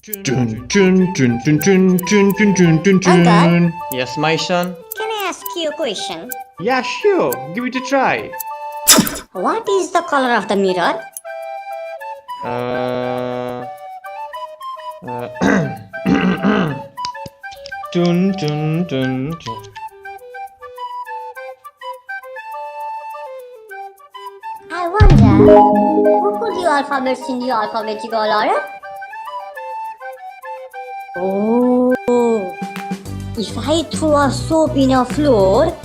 Chun, chun, chun, chun, chun, chun, chun, chun, chun, chun. Uncle? Yes, my son. Can I ask you a question? Yeah, sure. Give it a try. What is the color of the mirror? Uh, Chun, chun, chun, chun. I wonder, who put the alphabets in the alphabetical order? Oh, if I throw a soap in a floor,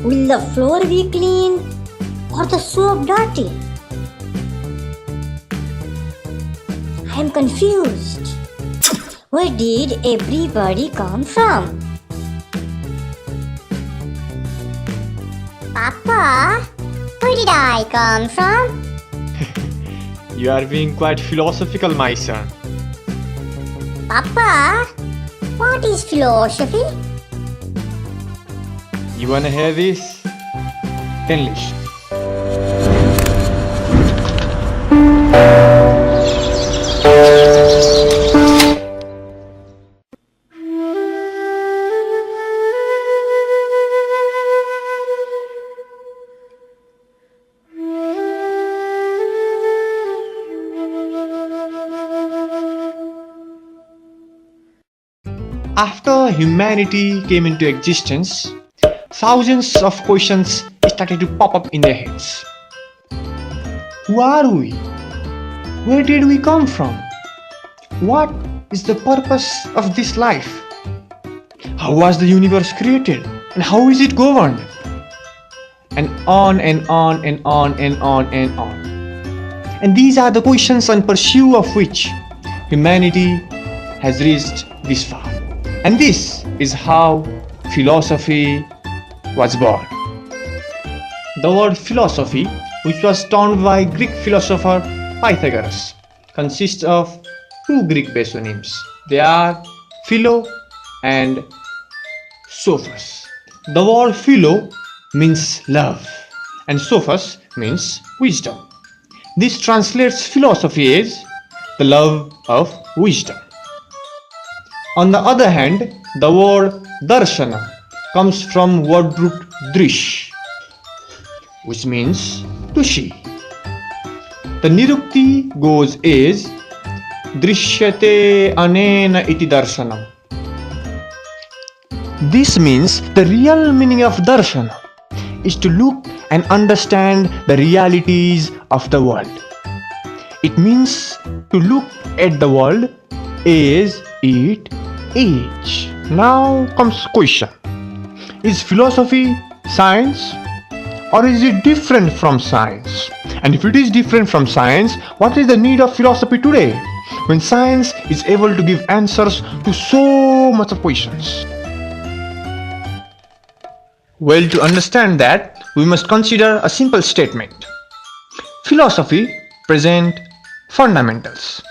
will the floor be clean or the soap dirty? I am confused. Where did everybody come from? Papa, where did I come from? You are being quite philosophical, my son. Papa, what is philosophy? You wanna hear this? Enlist. After humanity came into existence, thousands of questions started to pop up in their heads. Who are we? Where did we come from? What is the purpose of this life? How was the universe created? And how is it governed? And on and on and on and on and on. And these are the questions in pursuit of which humanity has reached this far. And this is how philosophy was born. The word philosophy, which was torn by Greek philosopher Pythagoras, consists of two Greek basonyms. They are philo and sophos. The word philo means love and sophos means wisdom. This translates philosophy as the love of wisdom. On the other hand, the word Darshana comes from word root drish, which means to see. The nirukti goes as drishyate anena iti darshanam. This means the real meaning of darshana is to look and understand the realities of the world. It means to look at the world as it is. Now comes question. Is philosophy science or is it different from science? And if it is different from science, what is the need of philosophy today when science is able to give answers to so much of questions? Well, to understand that, we must consider a simple statement. Philosophy present fundamentals,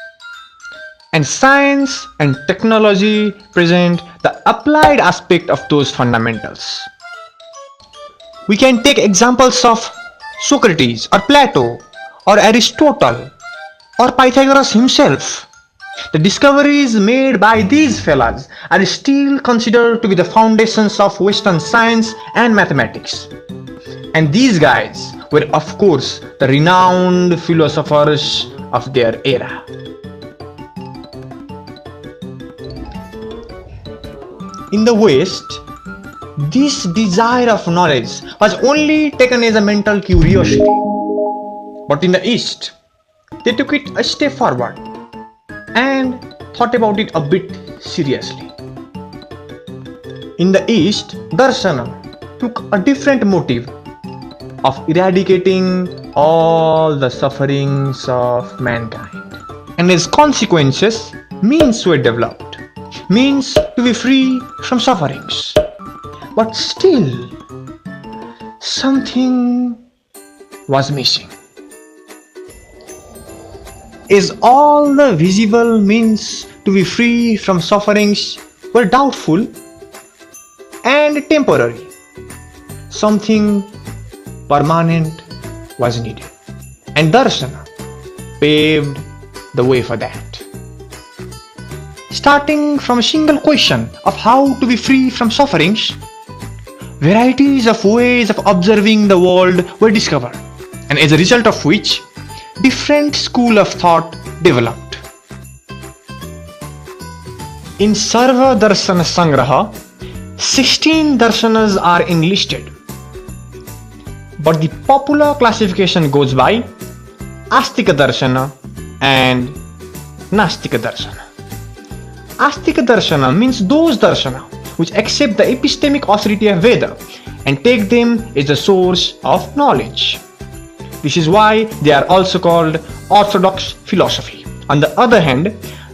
and science and technology present the applied aspect of those fundamentals. We can take examples of Socrates or Plato or Aristotle or Pythagoras himself. The discoveries made by these fellows are still considered to be the foundations of Western science and mathematics. And these guys were, of course, the renowned philosophers of their era. In the West, this desire of knowledge was only taken as a mental curiosity. But in the East, they took it a step forward and thought about it a bit seriously. In the East, Darshana took a different motive of eradicating all the sufferings of mankind. And as consequences, means were developed. Means to be free from sufferings. But still, something was missing. As all the visible means to be free from sufferings were doubtful and temporary, something permanent was needed. And Darshana paved the way for that. Starting from a single question of how to be free from sufferings, varieties of ways of observing the world were discovered, and as a result of which, different school of thought developed. In Sarva Darshana Sangraha, 16 darshanas are enlisted, but the popular classification goes by Astika Darshana and Nastika Darshana. Astika Darshana means those darshana which accept the epistemic authority of Veda and take them as the source of knowledge. This is why they are also called orthodox philosophy. On the other hand,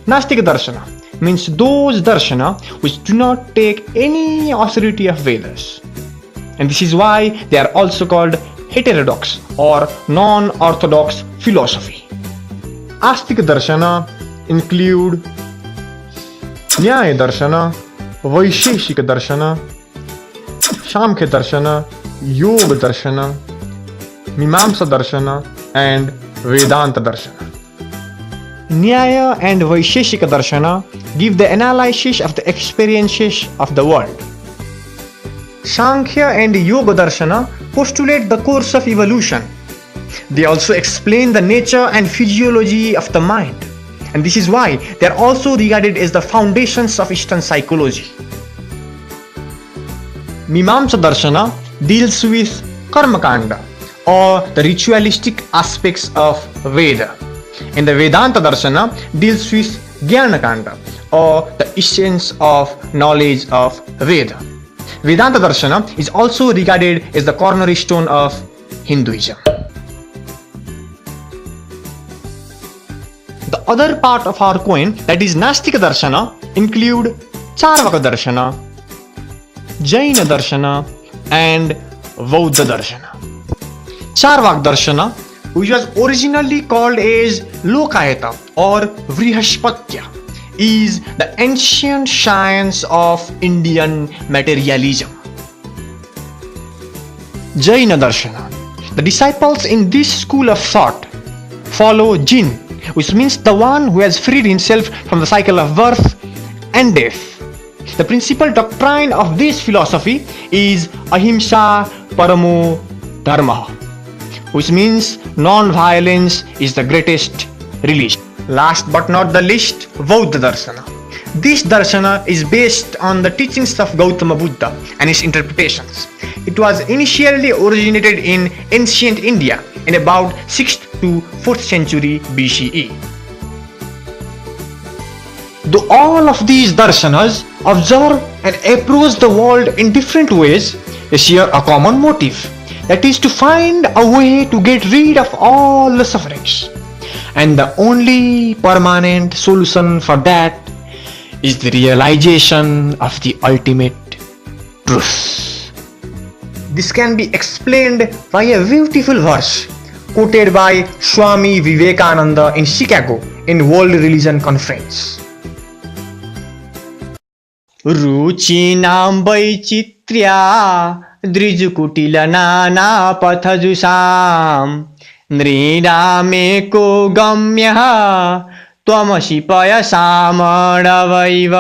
Nastika Darshana means those darshana which do not take any authority of Vedas. And this is why they are also called heterodox or non-orthodox philosophy. Astika Darshana include Nyaya Darshana, Vaisheshika Darshana, Shamkhya Darshana, Yoga Darshana, Mimamsa Darshana and Vedanta Darshana. Nyaya and Vaisheshika Darshana give the analysis of the experiences of the world. Sankhya and Yoga Darshana postulate the course of evolution. They also explain the nature and physiology of the mind. And this is why they are also regarded as the foundations of Eastern psychology. Mimamsa Darshana deals with Karmakanda or the ritualistic aspects of Veda. And the Vedanta Darshana deals with Jnanakanda or the essence of knowledge of Veda. Vedanta Darshana is also regarded as the cornerstone of Hinduism. The other part of our coin, that is Nastika Darshana, include Charvaka Darshana, Jaina Darshana and Bauddha Darshana. Charvak Darshana, which was originally called as Lokayata or Vrihaspatya, is the ancient science of Indian materialism. Jaina Darshana. The disciples in this school of thought follow Jin, which means the one who has freed himself from the cycle of birth and death. The principal doctrine of this philosophy is Ahimsa Paramo Dharma, which means non-violence is the greatest religion. Last but not the least, Bauddha Darshana. This darshana is based on the teachings of Gautama Buddha and his interpretations. It was initially originated in ancient India in about 6th to 4th century BCE. Though all of these darshanas observe and approach the world in different ways, they share a common motive, that is to find a way to get rid of all the sufferings. And the only permanent solution for that is the realization of the ultimate truth. This can be explained by a beautiful verse quoted by Swami Vivekananda in Chicago in World Religion Conference. रुचिनां वैचित्र्या दृजुकुटिलनाना पथजुषां नृणामेको गम्यः त्वमसि पयसामणवैव.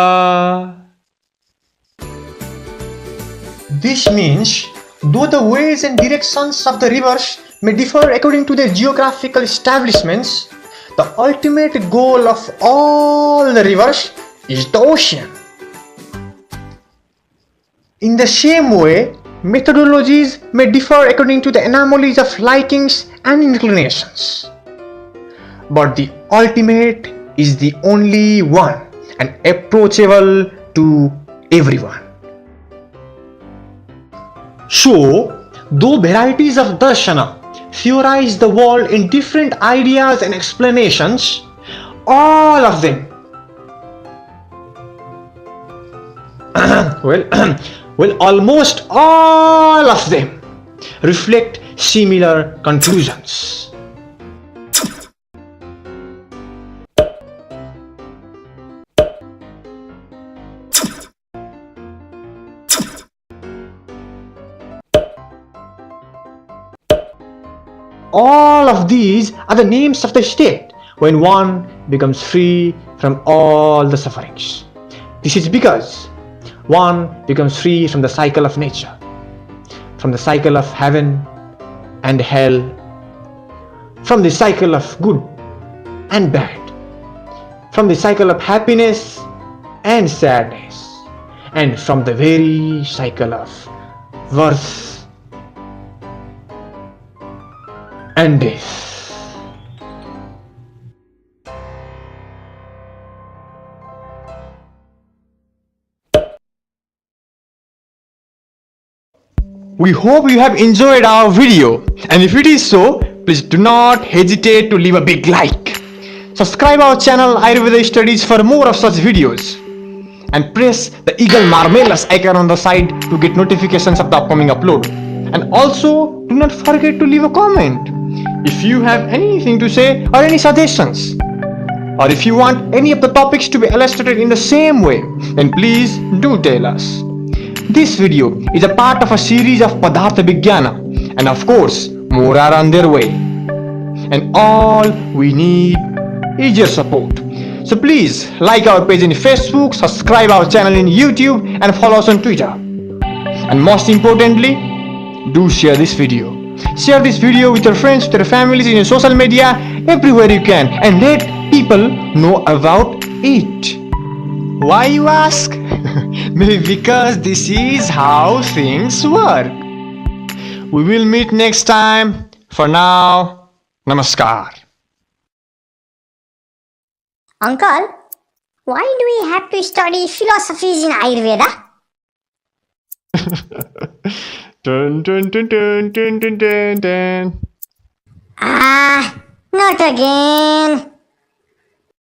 This means, though the ways and directions of the rivers may differ according to their geographical establishments, the ultimate goal of all the rivers is the ocean. In the same way, methodologies may differ according to the anomalies of likings and inclinations. But the ultimate is the only one and approachable to everyone. So, though varieties of darshana theorize the world in different ideas and explanations, all of them almost all of them reflect similar conclusions. All of these are the names of the state when one becomes free from all the sufferings. This is because one becomes free from the cycle of nature, from the cycle of heaven and hell, from the cycle of good and bad, from the cycle of happiness and sadness, and from the very cycle of birth and death. We hope you have enjoyed our video, and if it is so, please do not hesitate to leave a big like. Subscribe our channel Ayurveda Studies for more of such videos, and press the eagle marvelous icon on the side to get notifications of the upcoming upload. And also, do not forget to leave a comment if you have anything to say or any suggestions, or if you want any of the topics to be illustrated in the same way, then please do tell us. This video is a part of a series of Padartha Vijnana, and of course, more are on their way. And all we need is your support. So please like our page in Facebook, subscribe our channel in YouTube, and follow us on Twitter. And most importantly, do share this video. Share this video with your friends, with your families, in your social media, everywhere you can, and let people know about it. Why, you ask? Maybe because this is how things work. We will meet next time. For now, namaskar. Uncle, why do we have to study philosophies in Ayurveda? Dun, dun, dun, dun, dun, dun, dun, dun. Not again.